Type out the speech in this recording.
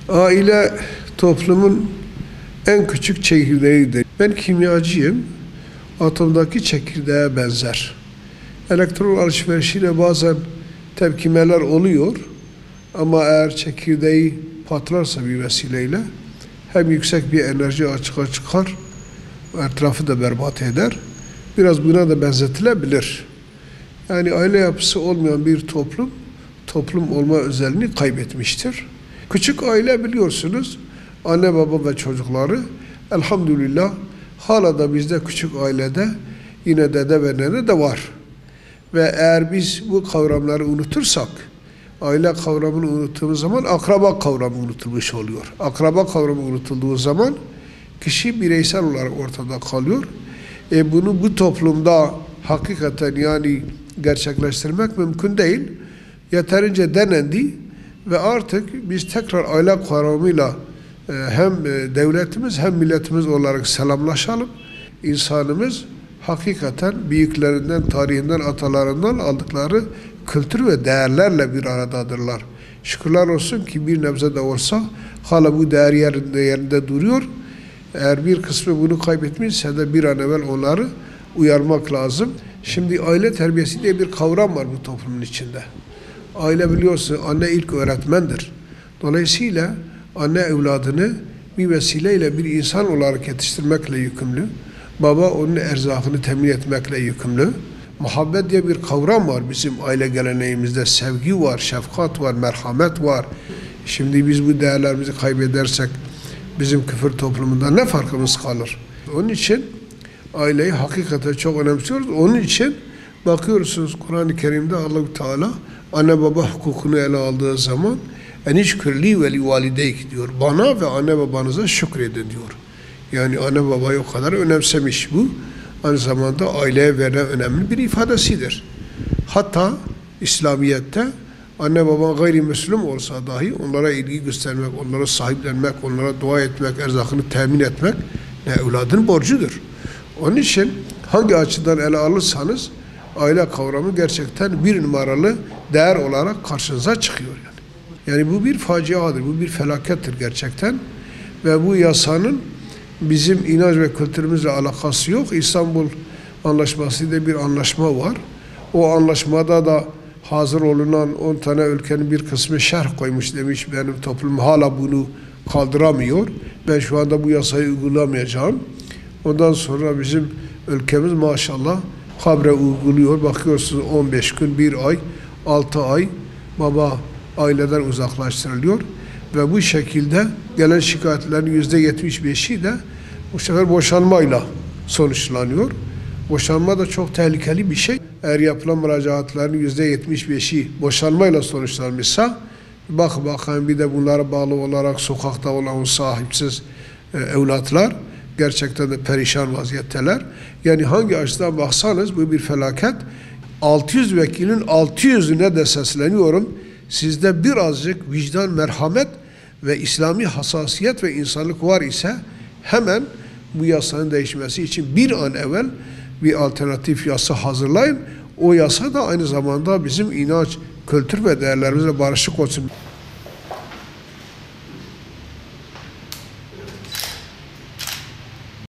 Aile toplumun en küçük çekirdeğidir. Ben kimyacıyım. Atomdaki çekirdeğe benzer. Elektron alışverişiyle bazen tepkimeler oluyor. Ama eğer çekirdeği patlarsa bir vesileyle hem yüksek bir enerji açığa çıkar, etrafı da berbat eder. Biraz buna da benzetilebilir. Yani aile yapısı olmayan bir toplum olma özelliğini kaybetmiştir. Küçük aile biliyorsunuz, anne baba ve çocukları, elhamdülillah hala da bizde küçük ailede yine dede ve nene de var. Ve eğer biz bu kavramları unutursak, aile kavramını unuttuğumuz zaman akraba kavramı unutulmuş oluyor. Akraba kavramı unutulduğu zaman kişi bireysel olarak ortada kalıyor. Bunu bu toplumda hakikaten yani gerçekleştirmek mümkün değil. Yeterince denendi ve artık biz tekrar aile kavramıyla hem devletimiz hem milletimiz olarak selamlaşalım. İnsanımız hakikaten büyüklerinden, tarihinden, atalarından aldıkları kültür ve değerlerle bir aradadırlar. Şükürler olsun ki bir nebze de olsa hala bu değer yerinde duruyor. Eğer bir kısmı bunu kaybetmişse de bir an evvel onları uyarmak lazım. Şimdi aile terbiyesi diye bir kavram var bu toplumun içinde. Aile biliyorsun anne ilk öğretmendir. Dolayısıyla anne evladını bir vesileyle bir insan olarak yetiştirmekle yükümlü. Baba onun erzakını temin etmekle yükümlü. Muhabbet diye bir kavram var bizim aile geleneğimizde. Sevgi var, şefkat var, merhamet var. Şimdi biz bu değerlerimizi kaybedersek bizim küfür toplumunda ne farkımız kalır? Onun için aileyi hakikaten çok önemsiyoruz. Onun için bakıyorsunuz Kur'an-ı Kerim'de Allah-u Teala anne baba hukukunu ele aldığı zaman enişkürli ve li valideyk diyor. Bana ve anne babanıza şükredin diyor. Yani anne babayı o kadar önemsemiş bu. Aynı zamanda aileye verilen önemli bir ifadesidir. Hatta İslamiyet'te anne baba gayrimüslim olsa dahi onlara ilgi göstermek, onlara sahiplenmek, onlara dua etmek, erzakını temin etmek ne evladın borcudur. Onun için hangi açıdan ele alırsanız aile kavramı gerçekten bir numaralı değer olarak karşınıza çıkıyor yani. Yani bu bir faciadır, bu bir felakettir gerçekten. Ve bu yasanın bizim inanç ve kültürümüzle alakası yok. İstanbul Anlaşması diye bir anlaşma var. O anlaşmada da hazır olunan 10 tane ülkenin bir kısmı şerh koymuş demiş benim toplum hala bunu kaldıramıyor. Ben şu anda bu yasayı uygulamayacağım. Ondan sonra bizim ülkemiz maşallah kabre uyguluyor. Bakıyorsunuz 15 gün, 1 ay, 6 ay baba aileden uzaklaştırılıyor. Ve bu şekilde gelen şikayetlerin %75'i de bu sefer boşanmayla sonuçlanıyor. Boşanma da çok tehlikeli bir şey. Eğer yapılan müracaatların %75'i boşanmayla sonuçlanmışsa bakın bir de bunlara bağlı olarak sokakta olan sahipsiz evlatlar gerçekten de perişan vaziyetteler. Yani hangi açıdan baksanız bu bir felaket. 600 vekilin 600'üne de sesleniyorum. Sizde birazcık vicdan, merhamet ve İslami hassasiyet ve insanlık var ise hemen bu yasanın değişmesi için bir an evvel bir alternatif yasa hazırlayın. O yasa da aynı zamanda bizim inanç, kültür ve değerlerimizle barışık olsun.